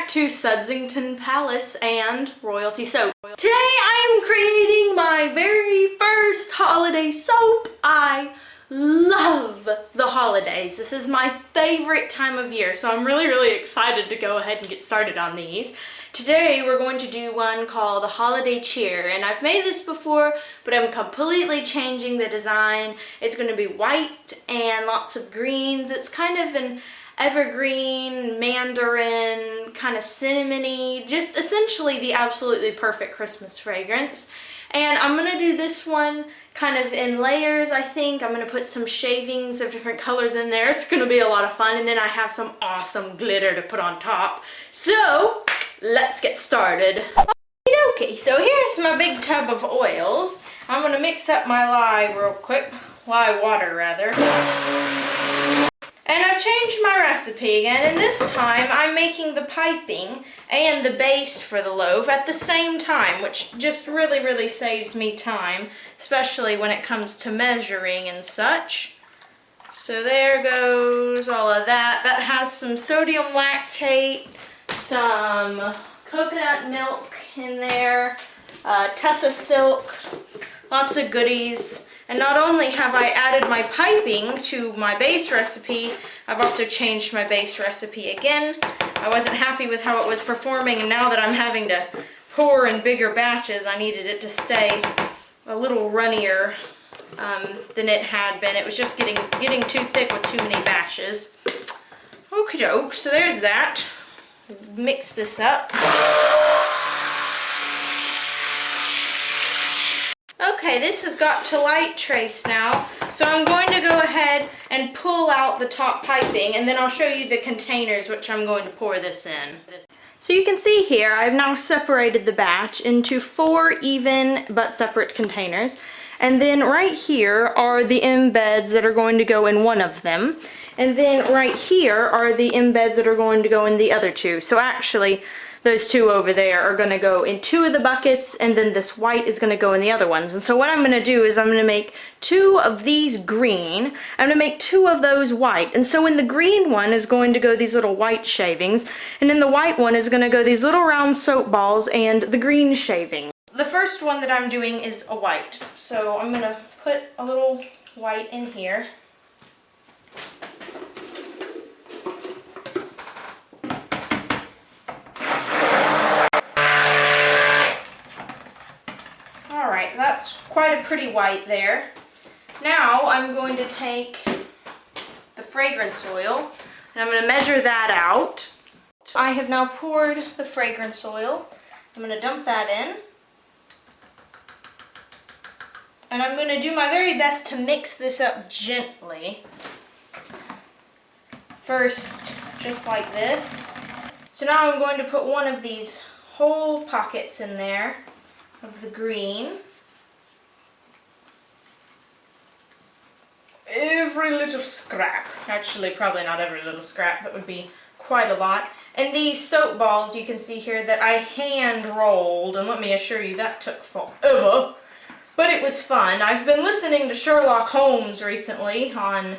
back to Sudsington Palace and Royalty Soap. Today I am creating my very first holiday soap. I love the holidays. This is my favorite time of year, so I'm really excited to go ahead and get started on these. Today we're going to do one called Holiday Cheer, and I've made this before, but I'm completely changing the design. It's going to be white and lots of greens. It's kind of an evergreen, mandarin, kind of cinnamony, just essentially the absolutely perfect Christmas fragrance. And I'm going to do this one kind of in layers, I think. I'm going to put some shavings of different colors in there. It's going to be a lot of fun. And then I have some awesome glitter to put on top. So let's get started. Okay, so here's my big tub of oils. I'm going to mix up my lye real quick. Lye water, rather. And I've changed my recipe again, and this time I'm making the piping and the base for the loaf at the same time, which just really saves me time, especially when it comes to measuring and such. So there goes all of that. That has some sodium lactate, some coconut milk in there, Tessa silk, lots of goodies. And not only have I added my piping to my base recipe, I've also changed my base recipe again. I wasn't happy with how it was performing, and now that I'm having to pour in bigger batches, I needed it to stay a little runnier than it had been. It was just getting too thick with too many batches. Okie doke, so there's that. Mix this up. Okay, this has got to light trace now, so I'm going to go ahead and pull out the top piping, and then I'll show you the containers which I'm going to pour this in. So you can see here, I've now separated the batch into 4 even but separate containers, and then right here are the embeds that are going to go in one of them, and then right here are the embeds that are going to go in the other 2. So actually, those 2 over there are going to go in 2 of the buckets, and then this white is going to go in the other ones. And so what I'm going to do is I'm going to make 2 of these green. I'm going to make 2 of those white. And so in the green one is going to go these little white shavings, and in the white one is going to go these little round soap balls and the green shaving. The first one that I'm doing is a white. So I'm going to put a little white in here. That's quite a pretty white there. Now I'm going to take the fragrance oil and I'm going to measure that out. I have now poured the fragrance oil. I'm going to dump that in. And I'm going to do my very best to mix this up gently. First, just like this. So now I'm going to put one of these whole pockets in there of the green. Every little scrap. Actually, probably not every little scrap. That would be quite a lot. And these soap balls, you can see here that I hand rolled, and let me assure you that took forever. But it was fun. I've been listening to Sherlock Holmes recently on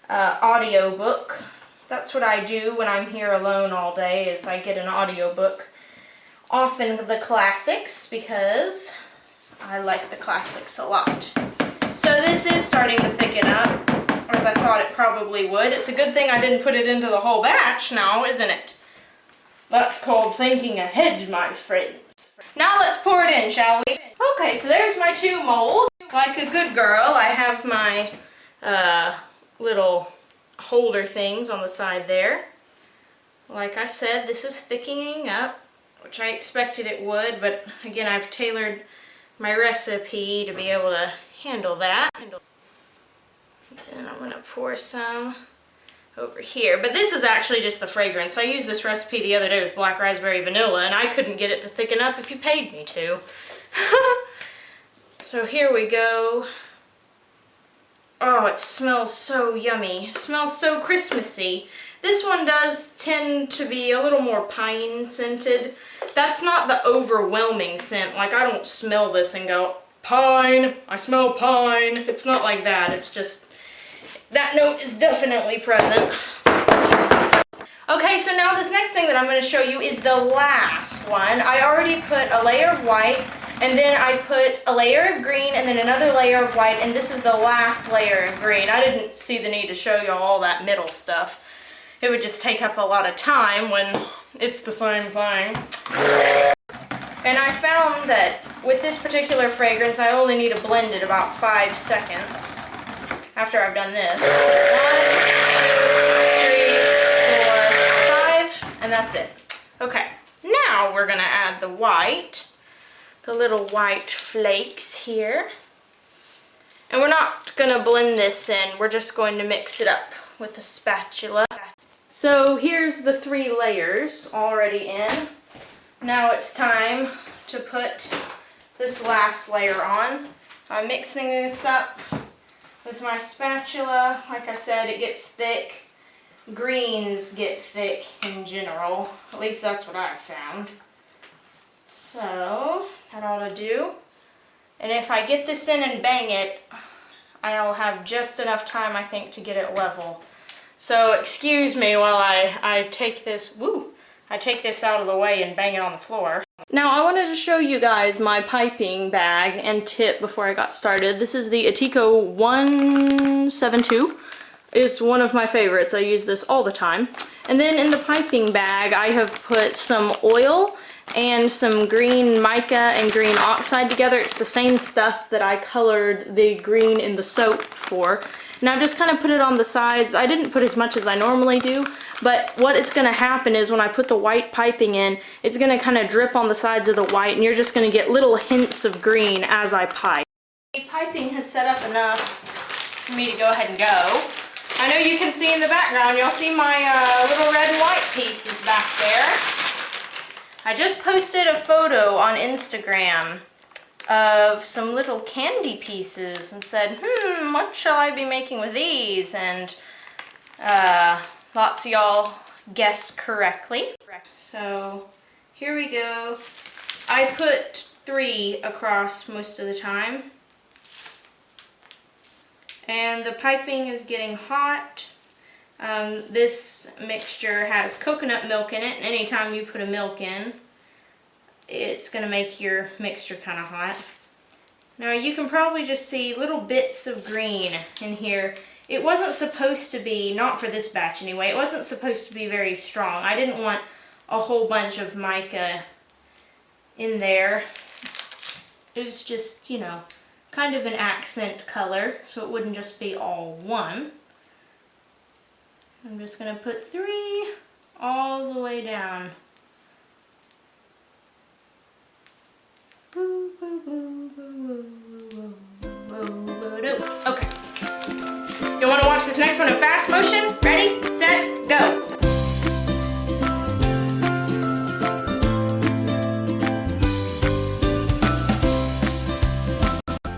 audiobook. That's what I do when I'm here alone all day, is I get an audiobook. Often the classics, because I like the classics a lot. So this is starting to thicken up, as I thought it probably would. It's a good thing I didn't put it into the whole batch now, isn't it? That's called thinking ahead, my friends. Now let's pour it in, shall we? Okay, so there's my 2 molds. Like a good girl, I have my little holder things on the side there. Like I said, this is thickening up, which I expected it would, but again, I've tailored my recipe to be able to handle that. And I'm going to pour some over here. But this is actually just the fragrance. I used this recipe the other day with black raspberry vanilla, and I couldn't get it to thicken up if you paid me to. So here we go. Oh, it smells so yummy. It smells so Christmassy. This one does tend to be a little more pine scented. That's not the overwhelming scent. Like, I don't smell this and go, pine, I smell pine. It's not like that. It's just, that note is definitely present. Okay, so now this next thing that I'm going to show you is the last one. I already put a layer of white, and then I put a layer of green, and then another layer of white, and this is the last layer of green. I didn't see the need to show you all that middle stuff. It would just take up a lot of time when it's the same thing. And I found that with this particular fragrance, I only need to blend it about 5 seconds after I've done this. 1, 2, 3, 4, 5, and that's it. Okay, now we're gonna add the white, the little white flakes here. And we're not gonna blend this in, we're just going to mix it up with a spatula. So here's the 3 layers already in. Now it's time to put this last layer on. I'm mixing this up with my spatula. Like I said, it gets thick. Greens get thick in general. At least that's what I've found. So that ought to do. And if I get this in and bang it, I'll have just enough time, I think, to get it level. So excuse me while I take this, I take this out of the way and bang it on the floor. Now I wanted to show you guys my piping bag and tip before I got started. This is the Atico 172. It's one of my favorites. I use this all the time. And then in the piping bag I have put some oil and some green mica and green oxide together. It's the same stuff that I colored the green in the soap for. And I've just kind of put it on the sides. I didn't put as much as I normally do, but what is going to happen is when I put the white piping in, it's going to kind of drip on the sides of the white, and you're just going to get little hints of green as I pipe. The piping has set up enough for me to go ahead and go. I know you can see in the background, you'll see my little red and white pieces back there. I just posted a photo on Instagram of some little candy pieces and said, what shall I be making with these? And lots of y'all guessed correctly. So here we go. I put 3 across most of the time. And the piping is getting hot. This mixture has coconut milk in it, and anytime you put a milk in, it's going to make your mixture kind of hot. Now you can probably just see little bits of green in here. It wasn't supposed to be, not for this batch anyway, it wasn't supposed to be very strong. I didn't want a whole bunch of mica in there. It was just, you know, kind of an accent color, so it wouldn't just be all one. I'm just going to put 3 all the way down. Okay. You want to watch this next one in fast motion? Ready, set, go.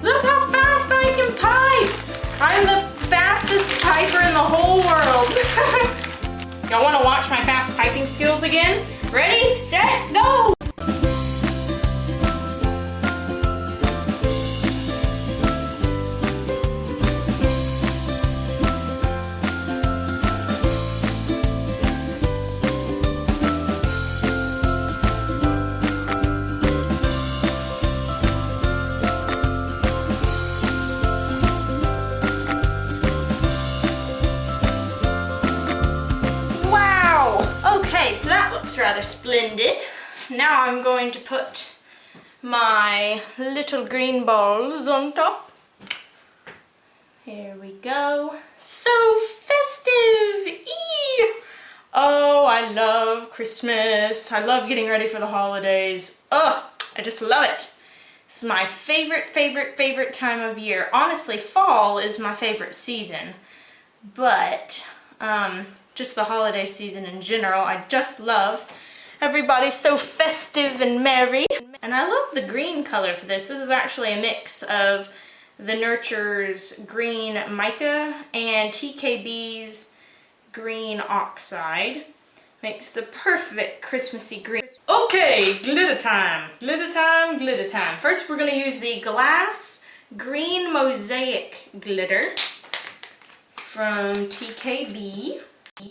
Look how fast I can pipe. I'm the fastest piper in the whole world. Y'all want to watch my fast piping skills again? Ready, set, go. So that looks rather splendid. Now I'm going to put my little green balls on top. Here we go. So festive! Eee! Oh, I love Christmas. I love getting ready for the holidays. Oh, I just love it. This is my favorite time of year. Honestly, fall is my favorite season, but just the holiday season in general, I just love. Everybody's so festive and merry. And I love the green color for this. This is actually a mix of the Nurture's green mica and TKB's green oxide. Makes the perfect Christmassy green. Okay, glitter time. Glitter time, glitter time. First we're gonna use the Glass Green Mosaic Glitter from TKB.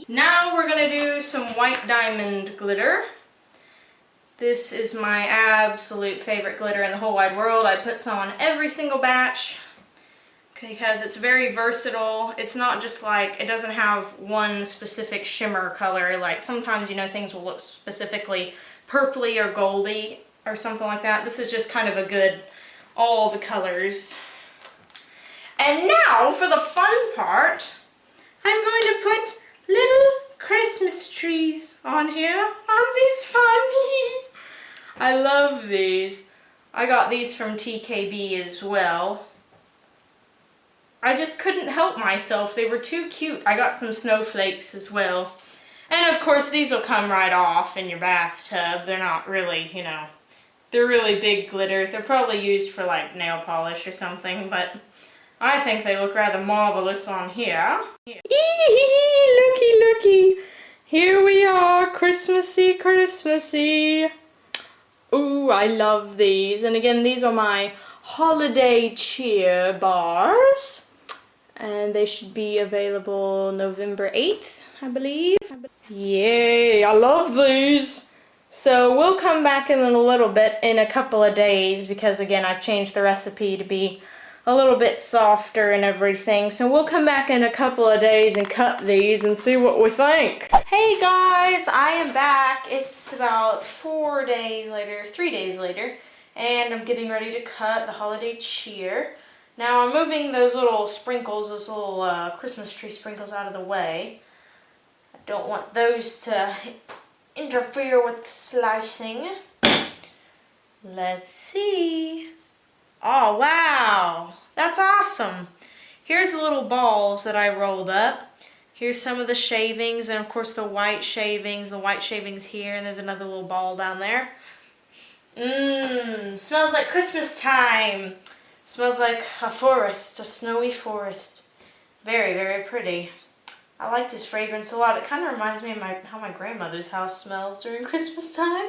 Now we're gonna do some white diamond glitter. This is my absolute favorite glitter in the whole wide world. I put some on every single batch because it's very versatile. It's not just like, it doesn't have one specific shimmer color. Like sometimes, you know, things will look specifically purpley or goldy or something like that. This is just kind of a good, all the colors. And now for the fun part, I'm going to put little Christmas trees on here. Aren't these fun? I love these. I got these from TKB as well. I just couldn't help myself. They were too cute. I got some snowflakes as well. And of course these will come right off in your bathtub. They're not really, you know, they're really big glitter. They're probably used for like nail polish or something, but I think they look rather marvelous on here. Looky, looky. Here we are, Christmassy, Christmassy. Ooh, I love these. And again, these are my holiday cheer bars. And they should be available November 8th, I believe. Yay, I love these. So we'll come back in a little bit, in a couple of days, because again, I've changed the recipe to be a little bit softer and everything. So we'll come back in a couple of days and cut these and see what we think. Hey guys, I am back. It's about 3 days later, and I'm getting ready to cut the holiday cheer. Now I'm moving those little sprinkles, those little Christmas tree sprinkles out of the way. I don't want those to interfere with the slicing. Let's see. Oh, wow. That's awesome. Here's the little balls that I rolled up. Here's some of the shavings, and of course the white shavings. The white shavings here, and there's another little ball down there. Mmm, smells like Christmas time. Smells like a forest, a snowy forest. Very, very pretty. I like this fragrance a lot. It kind of reminds me of how my grandmother's house smells during Christmas time.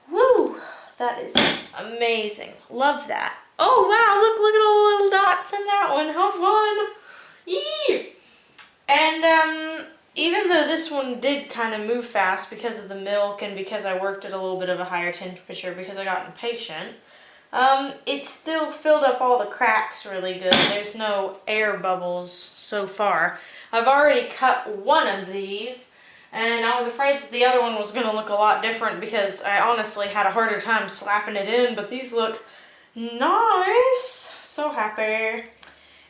Woo! That is amazing. Love that. Oh wow, look at all the little dots in that one. How fun. Yee! And even though this one did kind of move fast because of the milk and because I worked at a little bit of a higher temperature because I got impatient, it still filled up all the cracks really good. There's no air bubbles so far. I've already cut one of these. And I was afraid that the other one was going to look a lot different because I honestly had a harder time slapping it in, but these look nice. So happy.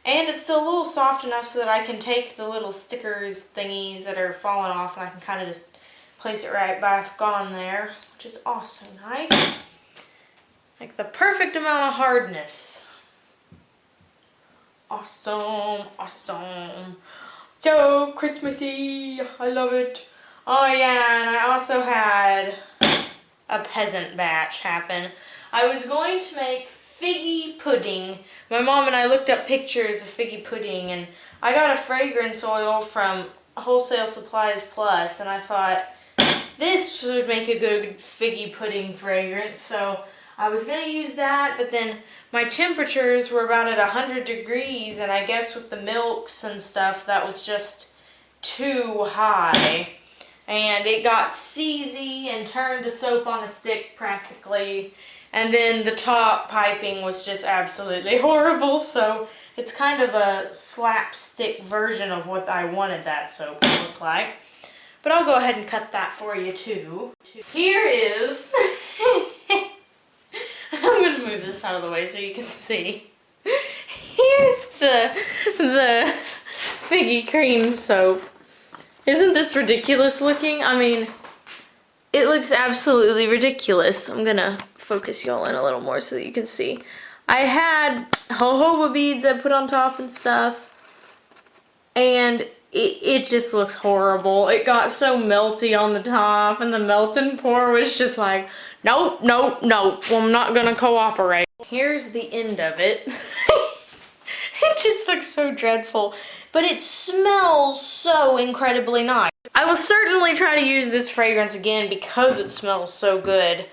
And it's still a little soft enough so that I can take the little stickers thingies that are falling off and I can kind of just place it right back on there, which is also nice. Like the perfect amount of hardness. Awesome, awesome. So Christmassy, I love it. Oh yeah, and I also had a peasant batch happen. I was going to make figgy pudding. My mom and I looked up pictures of figgy pudding, and I got a fragrance oil from Wholesale Supplies Plus, and I thought this would make a good figgy pudding fragrance, so I was going to use that, but then my temperatures were about at 100 degrees, and I guess with the milks and stuff, that was just too high. And it got seasy and turned to soap on a stick practically. And then the top piping was just absolutely horrible, so it's kind of a slapstick version of what I wanted that soap to look like. But I'll go ahead and cut that for you too. Here is... I'm going to move this out of the way so you can see. Here's the figgy cream soap. Isn't this ridiculous looking? I mean, it looks absolutely ridiculous. I'm going to focus y'all in a little more so that you can see. I had jojoba beads I put on top and stuff. And it just looks horrible. It got so melty on the top, and the melt and pour was just like, nope, nope, nope, I'm not gonna cooperate. Here's the end of it. It just looks so dreadful, but it smells so incredibly nice. I will certainly try to use this fragrance again because it smells so good.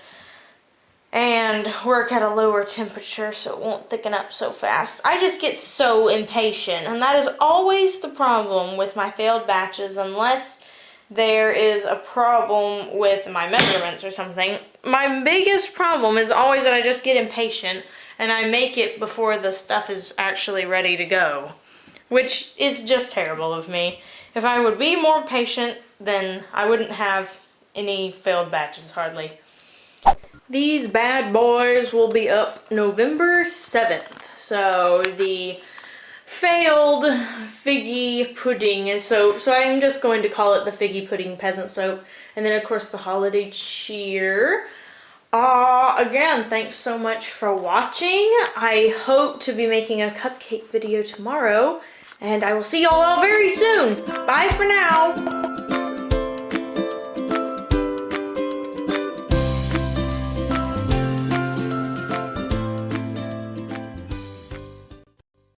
and work at a lower temperature so it won't thicken up so fast. I just get so impatient, and that is always the problem with my failed batches unless there is a problem with my measurements or something. My biggest problem is always that I just get impatient and I make it before the stuff is actually ready to go, which is just terrible of me. If I would be more patient, then I wouldn't have any failed batches hardly. These bad boys will be up November 7th. So the failed figgy pudding soap. So I'm just going to call it the figgy pudding peasant soap. And then of course the holiday cheer. Again, thanks so much for watching. I hope to be making a cupcake video tomorrow. And I will see y'all very soon. Bye for now.